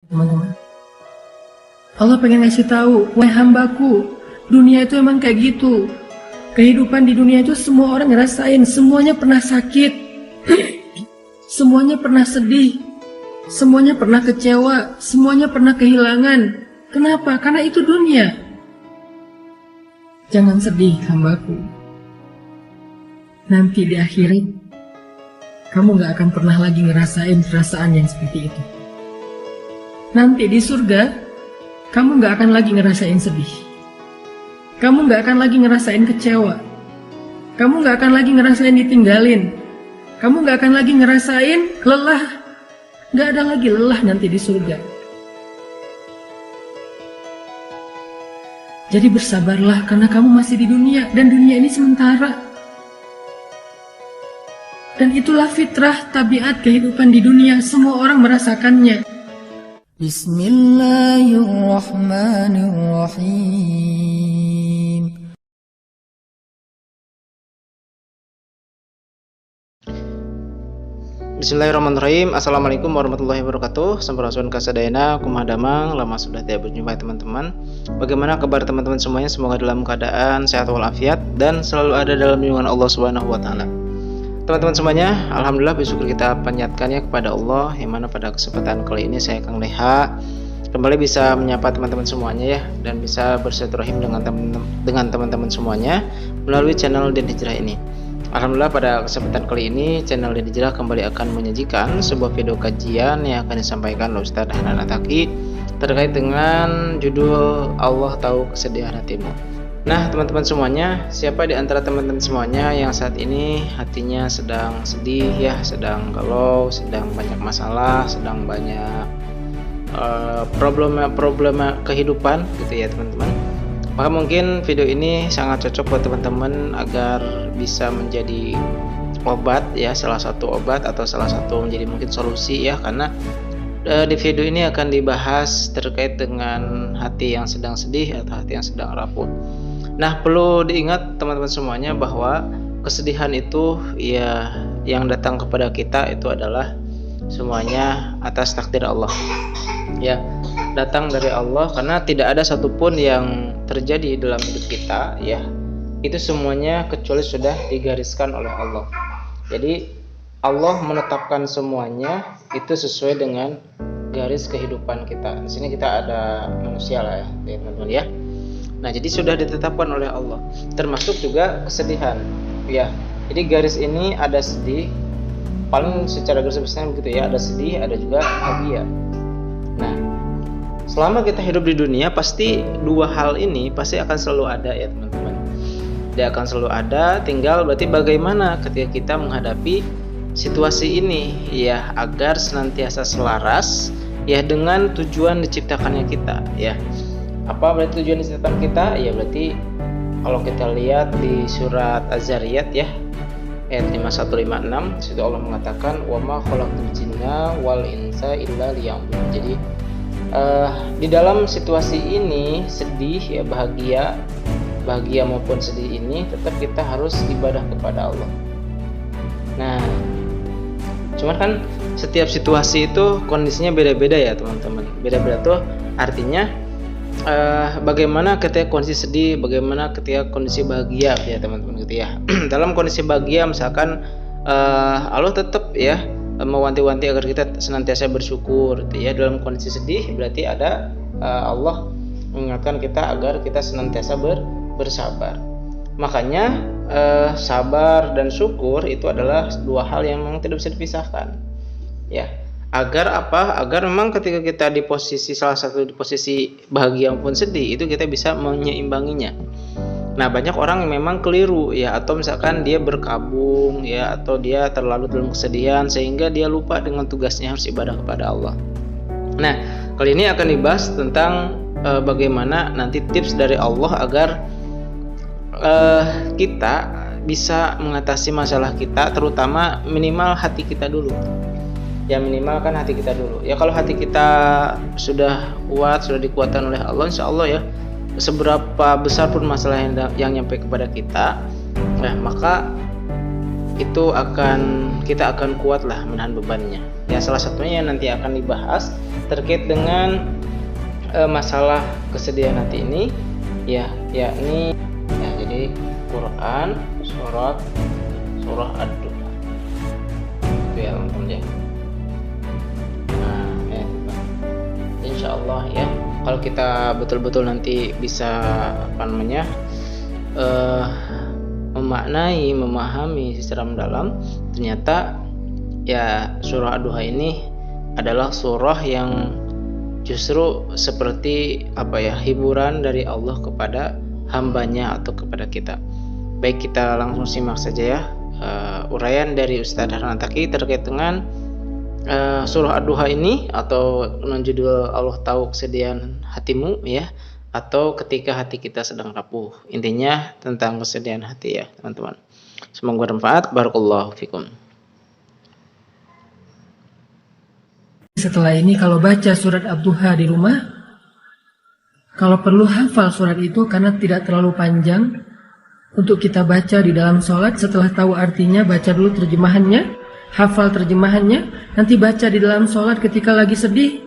teman-teman. Allah pengen ngasih tahu, wahai hambaku, dunia itu emang kayak gitu. Kehidupan di dunia itu semua orang ngerasain, semuanya pernah sakit, semuanya pernah sedih, semuanya pernah kecewa, semuanya pernah kehilangan. Kenapa? Karena itu dunia. Jangan sedih, hambaku. Nanti di akhirat, kamu gak akan pernah lagi ngerasain perasaan yang seperti itu. Nanti di surga, kamu gak akan lagi ngerasain sedih. Kamu gak akan lagi ngerasain kecewa. Kamu gak akan lagi ngerasain ditinggalin. Kamu gak akan lagi ngerasain lelah. Gak ada lagi lelah nanti di surga. Jadi bersabarlah karena kamu masih di dunia. Dan dunia ini sementara. Dan itulah fitrah tabiat kehidupan di dunia. Semua orang merasakannya. Bismillahirrahmanirrahim. Bismillahirrahmanirrahim. Assalamualaikum warahmatullahi wabarakatuh. Sampurasun kasadayana kumadamang. Lama sudah tidak berjumpa teman-teman. Bagaimana kabar teman-teman semuanya? Semoga dalam keadaan sehat walafiat dan selalu ada dalam lindungan Allah Subhanahu wa taala. Teman-teman semuanya, alhamdulillah bersyukur kita panjatkannya kepada Allah, yang mana pada kesempatan kali ini saya Kang Leha kembali bisa menyapa teman-teman semuanya ya, dan bisa bersilaturahim dengan teman-teman semuanya melalui channel Den Hijrah ini. Alhamdulillah pada kesempatan kali ini channel Den Hijrah kembali akan menyajikan sebuah video kajian yang akan disampaikan oleh Ustaz Hanan Ataki terkait dengan judul Allah Tahu Kesedihan Hatimu. Nah teman-teman semuanya, siapa di antara teman-teman semuanya yang saat ini hatinya sedang sedih ya, sedang galau, sedang banyak masalah, sedang banyak problema kehidupan gitu ya teman-teman. Maka mungkin video ini sangat cocok buat teman-teman agar bisa menjadi obat ya, salah satu obat atau salah satu menjadi mungkin solusi ya, karena di video ini akan dibahas terkait dengan hati yang sedang sedih atau hati yang sedang rapuh. Nah perlu diingat teman-teman semuanya bahwa kesedihan itu ya yang datang kepada kita itu adalah semuanya atas takdir Allah ya, datang dari Allah, karena tidak ada satupun yang terjadi dalam hidup kita ya, itu semuanya kecuali sudah digariskan oleh Allah. Jadi Allah menetapkan semuanya itu sesuai dengan garis kehidupan kita. Di sini kita ada manusia lah ya teman-teman ya. Nah jadi sudah ditetapkan oleh Allah, termasuk juga kesedihan ya. Jadi garis ini ada sedih, paling secara garis besar begitu ya, ada sedih, ada juga bahagia. Nah selama kita hidup di dunia pasti dua hal ini pasti akan selalu ada ya teman-teman. Dia akan selalu ada, tinggal berarti bagaimana ketika kita menghadapi situasi ini ya, agar senantiasa selaras ya dengan tujuan diciptakannya kita ya. Apa berarti tujuan diciptakan kita? Ya berarti kalau kita lihat di surat Az-Zariyat ya ayat 5156, situ Allah mengatakan wa ma khalaqtul jinna wal insa illa liya'budun. Jadi di dalam situasi ini sedih ya, bahagia maupun sedih ini tetap kita harus ibadah kepada Allah. Nah cuman kan setiap situasi itu kondisinya beda-beda ya teman-teman. Beda-beda tuh artinya bagaimana ketika kondisi sedih, bagaimana ketika kondisi bahagia ya teman-teman gitu ya. Dalam kondisi bahagia misalkan Allah tetap ya mewanti-wanti agar kita senantiasa bersyukur gitu ya. Dalam kondisi sedih berarti ada Allah mengingatkan kita agar kita senantiasa bersabar. Makanya sabar dan syukur itu adalah dua hal yang memang tidak bisa dipisahkan ya. Agar apa? Agar memang ketika kita di posisi salah satu di posisi bahagia maupun sedih itu kita bisa menyeimbanginya. Nah banyak orang yang memang keliru ya, atau misalkan dia berkabung ya, atau dia terlalu dalam kesedihan sehingga dia lupa dengan tugasnya harus ibadah kepada Allah. Nah kali ini akan dibahas tentang bagaimana nanti tips dari Allah agar kita bisa mengatasi masalah kita, terutama minimal hati kita dulu. Ya minimalkan hati kita dulu. Ya kalau hati kita sudah kuat, sudah dikuatkan oleh Allah, insya Allah ya seberapa besar pun masalah yang nyampe kepada kita, nah maka kita akan kuat lah menahan bebannya. Ya, salah satunya yang nanti akan dibahas terkait dengan masalah kesedihan hati ini, ya, yakni ya, jadi Quran surah Ad-Duha. Itu ya teman-teman ya. Nah, ya, insya Allah ya, kalau kita betul-betul nanti bisa memaknai, memahami secara mendalam, ternyata ya surah Ad-Duha ini adalah surah yang justru seperti hiburan dari Allah kepada hambanya atau kepada kita. Baik, kita langsung simak saja ya uraian dari Ustadz Harnataki terkait dengan surah Ad-Duha ini, atau dengan judul Allah Tahu Kesedihan Hatimu ya, atau ketika hati kita sedang rapuh. Intinya tentang kesedihan hati ya teman-teman. Semoga bermanfaat. Barakallahu fikum. Setelah ini kalau baca surat Ad-Duha di rumah, kalau perlu hafal surat itu karena tidak terlalu panjang untuk kita baca di dalam sholat. Setelah tahu artinya, baca dulu terjemahannya, hafal terjemahannya, nanti baca di dalam sholat ketika lagi sedih.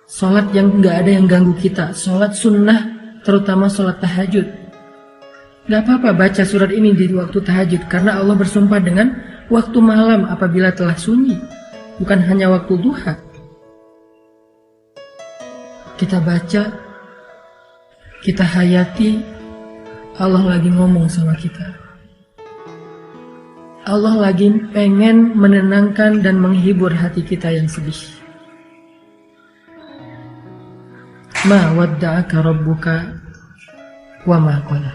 Sholat yang nggak ada yang ganggu kita, sholat sunnah, terutama sholat tahajud. Gak apa-apa baca surat ini di waktu tahajud, karena Allah bersumpah dengan waktu malam apabila telah sunyi, bukan hanya waktu duha. Kita baca, kita hayati, Allah lagi ngomong sama kita. Allah lagi pengen menenangkan dan menghibur hati kita yang sedih. Ma wadda'aka rabbuka wa ma qala.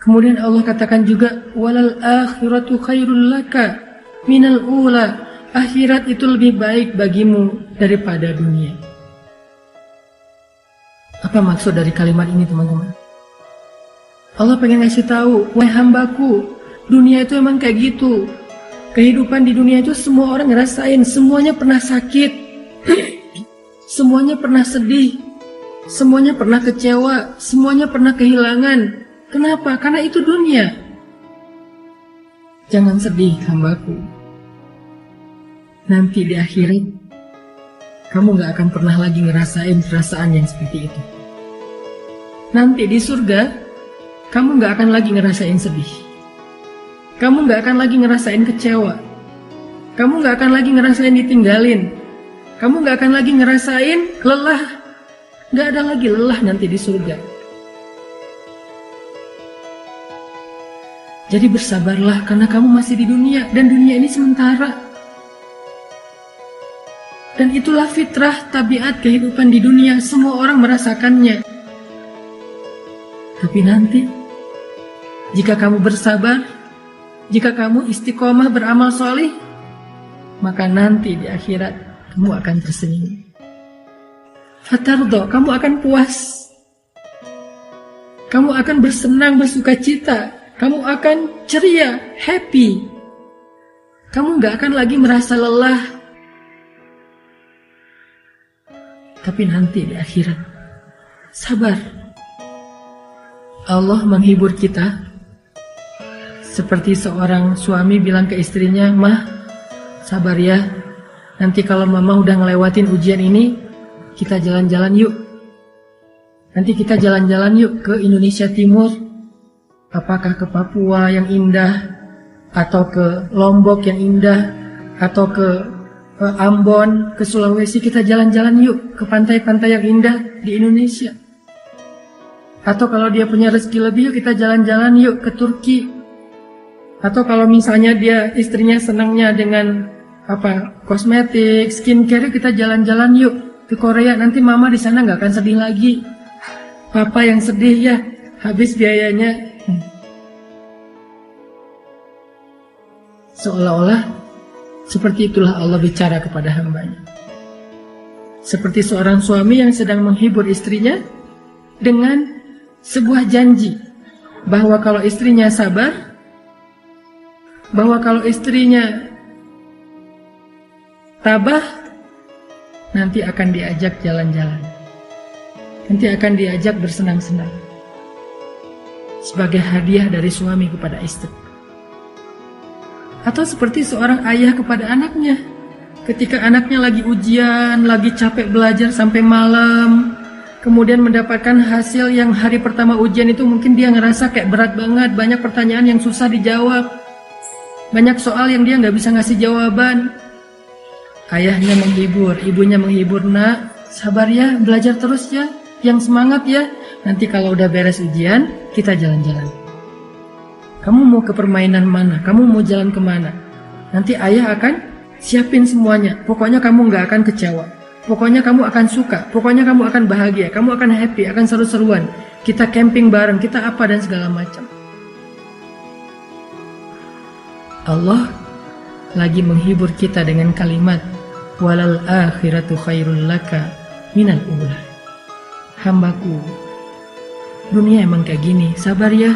Kemudian Allah katakan juga, walal akhiratu khairul laka minal ula. Akhirat itu lebih baik bagimu daripada dunia. Apa maksud dari kalimat ini teman-teman? Allah pengen ngasih tahu, wahai hambaku, dunia itu emang kayak gitu. Kehidupan di dunia itu semua orang ngerasain, semuanya pernah sakit, semuanya pernah sedih, semuanya pernah kecewa, semuanya pernah kehilangan. Kenapa? Karena itu dunia. Jangan sedih hambaku. Nanti di akhirat kamu gak akan pernah lagi ngerasain perasaan yang seperti itu. Nanti di surga kamu gak akan lagi ngerasain sedih. Kamu gak akan lagi ngerasain kecewa. Kamu gak akan lagi ngerasain ditinggalin. Kamu gak akan lagi ngerasain lelah. Gak ada lagi lelah nanti di surga. Jadi bersabarlah karena kamu masih di dunia, dan dunia ini sementara. Dan itulah fitrah, tabiat kehidupan di dunia, semua orang merasakannya. Tapi nanti, jika kamu bersabar, jika kamu istiqomah beramal soleh, maka nanti di akhirat kamu akan tersenyum. Fatardo, kamu akan puas. Kamu akan bersenang, bersuka cita. Kamu akan ceria, happy. Kamu gak akan lagi merasa lelah. Tapi nanti di akhirat, sabar. Allah menghibur kita. Seperti seorang suami bilang ke istrinya, "Mah, sabar ya. Nanti kalau mama udah ngelewatin ujian ini, kita jalan-jalan yuk. Nanti kita jalan-jalan yuk ke Indonesia Timur. Apakah ke Papua yang indah, atau ke Lombok yang indah, atau ke Ambon, ke Sulawesi. Kita jalan-jalan yuk ke pantai-pantai yang indah di Indonesia. Atau kalau dia punya rezeki lebih, yuk kita jalan-jalan yuk ke Turki. Atau kalau misalnya dia istrinya senangnya dengan kosmetik, skincare, yuk kita jalan-jalan yuk ke Korea. Nanti mama di sana nggak akan sedih lagi. Papa yang sedih ya, habis biayanya." Seolah-olah seperti itulah Allah bicara kepada hambanya. Seperti seorang suami yang sedang menghibur istrinya dengan sebuah janji bahwa kalau istrinya sabar, bahwa kalau istrinya tabah, nanti akan diajak jalan-jalan. nanti akan diajak bersenang-senang sebagai hadiah dari suami kepada istri. Atau seperti seorang ayah kepada anaknya, ketika anaknya lagi ujian, lagi capek belajar sampai malam, kemudian mendapatkan hasil yang hari pertama ujian itu mungkin dia ngerasa kayak berat banget, banyak pertanyaan yang susah dijawab, banyak soal yang dia nggak bisa ngasih jawaban. Ayahnya menghibur, ibunya menghibur, nak, sabar ya, belajar terus ya, yang semangat ya, nanti kalau udah beres ujian, kita jalan-jalan. Kamu mau ke permainan mana? Kamu mau jalan kemana? Nanti ayah akan siapin semuanya. Pokoknya kamu nggak akan kecewa. Pokoknya kamu akan suka. Pokoknya kamu akan bahagia. Kamu akan happy, akan seru-seruan. Kita camping bareng, kita apa dan segala macam. Allah lagi menghibur kita dengan kalimat walal akhiratu khairul laka minal ula. Hambaku, dunia emang kayak gini, sabar ya.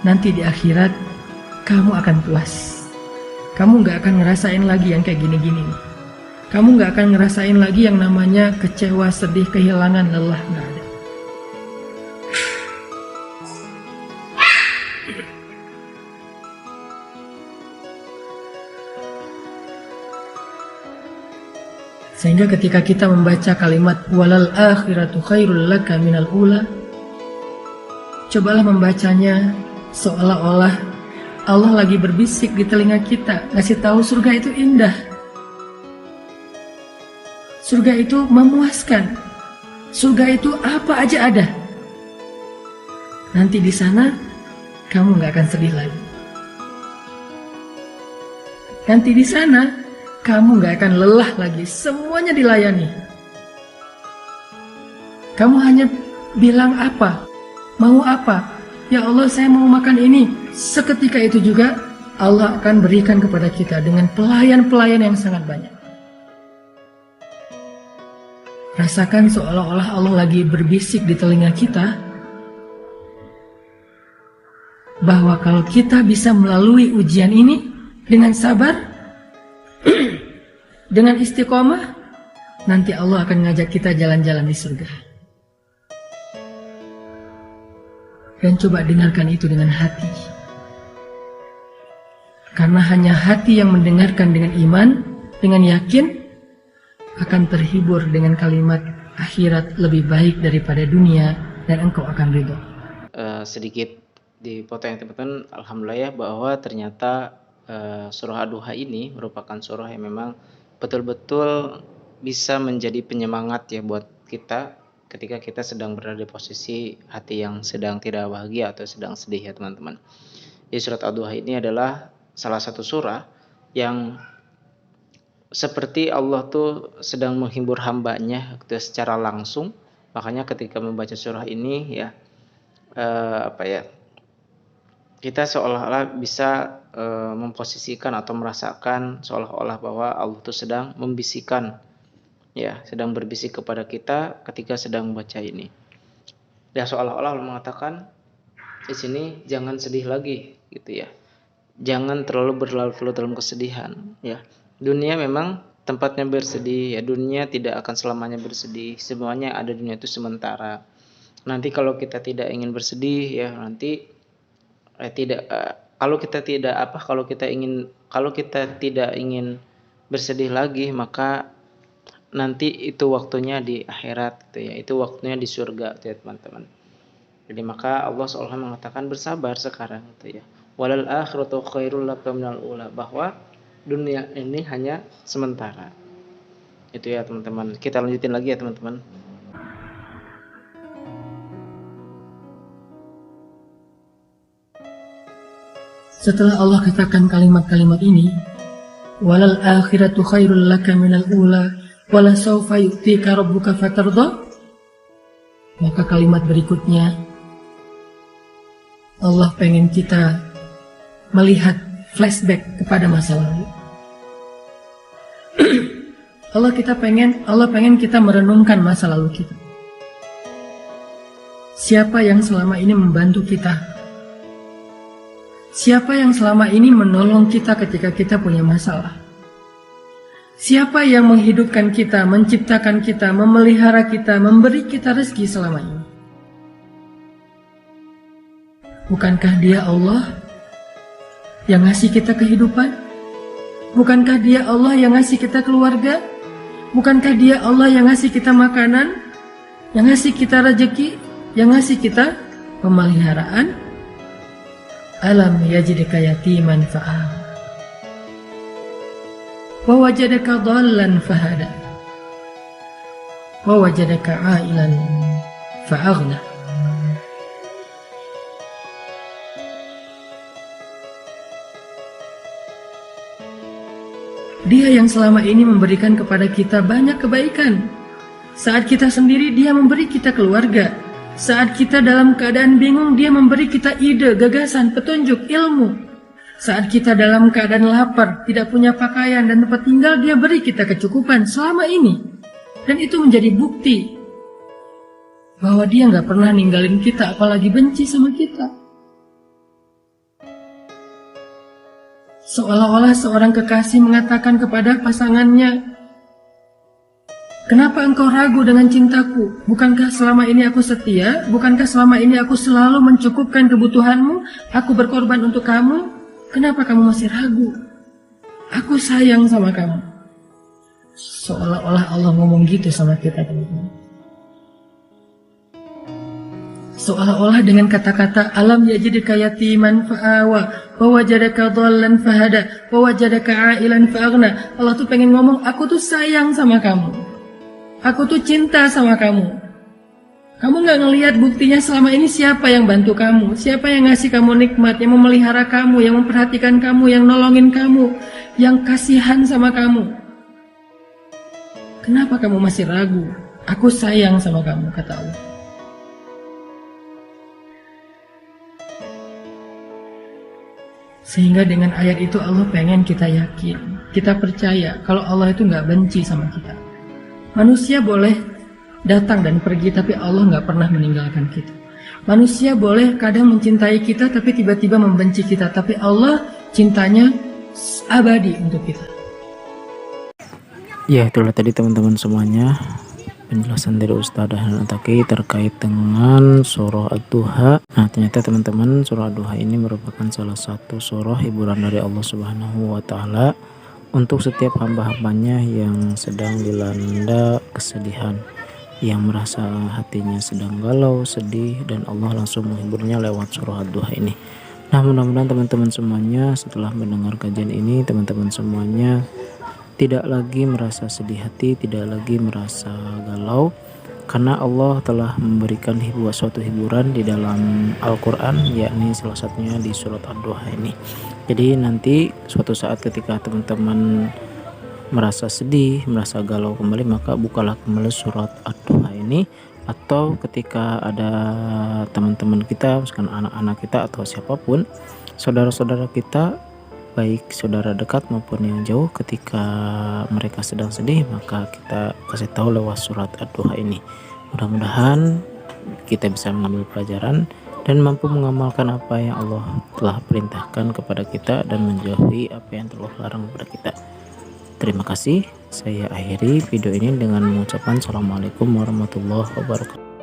Nanti di akhirat kamu akan puas. Kamu gak akan ngerasain lagi yang kayak gini-gini. Kamu gak akan ngerasain lagi yang namanya kecewa, sedih, kehilangan, lelah, gak ada. Sehingga ketika kita membaca kalimat walal akhiratu khairul laka minal ula, cobalah membacanya seolah-olah Allah lagi berbisik di telinga kita, ngasih tahu surga itu indah. Surga itu memuaskan. Surga itu apa aja ada. Nanti di sana kamu nggak akan sedih lagi. Nanti di sana kamu nggak akan lelah lagi. Semuanya dilayani. Kamu hanya bilang apa, mau apa. Ya Allah, saya mau makan ini. Seketika itu juga Allah akan berikan kepada kita dengan pelayan-pelayan yang sangat banyak. Rasakan seolah-olah Allah lagi berbisik di telinga kita bahwa kalau kita bisa melalui ujian ini dengan sabar, dengan istiqomah, nanti Allah akan ngajak kita jalan-jalan di surga. Dan coba dengarkan itu dengan hati. Karena hanya hati yang mendengarkan dengan iman, dengan yakin, akan terhibur dengan kalimat akhirat lebih baik daripada dunia dan engkau akan ridho. Sedikit dipotong teman-teman, alhamdulillah ya, bahwa ternyata surah Ad-Duha ini merupakan surah yang memang betul-betul bisa menjadi penyemangat ya buat kita ketika kita sedang berada di posisi hati yang sedang tidak bahagia atau sedang sedih ya teman-teman. Jadi surat Ad-Duha ini adalah salah satu surah yang seperti Allah tuh sedang menghibur hambanya secara langsung. Makanya ketika membaca surah ini ya kita seolah-olah bisa memposisikan atau merasakan seolah-olah bahwa Allah tuh sedang membisikkan, ya, sedang berbisik kepada kita ketika sedang membaca ini. Ya, seolah-olah Allah mengatakan di sini jangan sedih lagi, gitu ya. Jangan terlalu berlarut-larut dalam kesedihan, ya. Dunia memang tempatnya bersedih, ya. Dunia tidak akan selamanya bersedih. Semuanya ada dunia itu sementara. Nanti kalau kita tidak ingin bersedih, ya, nanti kalau kita tidak ingin bersedih lagi, maka nanti itu waktunya di akhirat, gitu ya. Itu waktunya di surga, gitu ya, teman-teman. Jadi maka Allah SWT mengatakan bersabar sekarang, gitu ya. Walal akhiratu khairul laka minal ula, bahwa dunia ini hanya sementara. Itu ya, teman-teman. Kita lanjutin lagi ya, teman-teman. Setelah Allah katakan kalimat-kalimat ini, walal akhiratu khairul laka minal ula wala sawfa yu'tika rabbuka fatardha, maka kalimat berikutnya Allah pengen kita melihat flashback kepada masa lalu. Allah pengen kita merenungkan masa lalu kita. Siapa yang selama ini membantu kita? Siapa yang selama ini menolong kita ketika kita punya masalah? Siapa yang menghidupkan kita, menciptakan kita, memelihara kita, memberi kita rezeki selama ini? Bukankah Dia Allah yang ngasih kita kehidupan? Bukankah Dia Allah yang ngasih kita keluarga? Bukankah Dia Allah yang ngasih kita makanan? Yang ngasih kita rezeki? Yang ngasih kita pemeliharaan? Alam yajidka yatiman fa'awa wa wajadaka dhallan fahada wa wajadaka ailan fa'aghna. Dia yang selama ini memberikan kepada kita banyak kebaikan. Saat kita sendiri, Dia memberi kita keluarga. Saat kita dalam keadaan bingung, Dia memberi kita ide, gagasan, petunjuk, ilmu. Saat kita dalam keadaan lapar, tidak punya pakaian dan tempat tinggal, Dia beri kita kecukupan selama ini. Dan itu menjadi bukti bahwa Dia nggak pernah ninggalin kita, apalagi benci sama kita. Seolah-olah seorang kekasih mengatakan kepada pasangannya, "Kenapa engkau ragu dengan cintaku? Bukankah selama ini aku setia? Bukankah selama ini aku selalu mencukupkan kebutuhanmu? Aku berkorban untuk kamu. Kenapa kamu masih ragu? Aku sayang sama kamu." Seolah-olah Allah ngomong gitu sama kita, teman-teman. Seolah-olah dengan kata-kata alam yajidka yatiman fa'awa wa wajadaka dhallan fahada wa wajadaka ailan fa'aghna. Allah tuh pengen ngomong, aku tuh sayang sama kamu. Aku tuh cinta sama kamu. Kamu gak ngelihat buktinya selama ini siapa yang bantu kamu, siapa yang ngasih kamu nikmat, yang memelihara kamu, yang memperhatikan kamu, yang nolongin kamu, yang kasihan sama kamu. Kenapa kamu masih ragu? Aku sayang sama kamu, kata Allah. Sehingga dengan ayat itu Allah pengen kita yakin, kita percaya kalau Allah itu gak benci sama kita. Manusia boleh datang dan pergi, tapi Allah nggak pernah meninggalkan kita. Manusia boleh kadang mencintai kita, tapi tiba-tiba membenci kita. Tapi Allah cintanya abadi untuk kita. Ya, itulah tadi teman-teman semuanya penjelasan dari Ustaz Dahlan At-Taqi terkait dengan surah Ad-Duha. Nah, ternyata teman-teman surah Ad-Duha ini merupakan salah satu surah hiburan dari Allah Subhanahu wa Ta'ala untuk setiap hamba-hambanya yang sedang dilanda kesedihan, yang merasa hatinya sedang galau, sedih, dan Allah langsung menghiburnya lewat surah Ad-Duha ini. Nah, mudah-mudahan teman-teman semuanya setelah mendengar kajian ini, teman-teman semuanya tidak lagi merasa sedih hati, tidak lagi merasa galau, karena Allah telah memberikan suatu hiburan di dalam Al-Quran, yakni salah satunya di surat Ad-Duha ini. Jadi nanti suatu saat ketika teman-teman merasa sedih, merasa galau kembali, maka bukalah kembali surat Ad-Duha ini. Atau ketika ada teman-teman kita, misalkan anak-anak kita atau siapapun, saudara-saudara kita, baik saudara dekat maupun yang jauh, ketika mereka sedang sedih, maka kita kasih tahu lewat surat Ad-Duha ini. Mudah-mudahan kita bisa mengambil pelajaran dan mampu mengamalkan apa yang Allah telah perintahkan kepada kita dan menjauhi apa yang telah larang kepada kita. Terima kasih. Saya akhiri video ini dengan mengucapkan Assalamualaikum warahmatullahi wabarakatuh.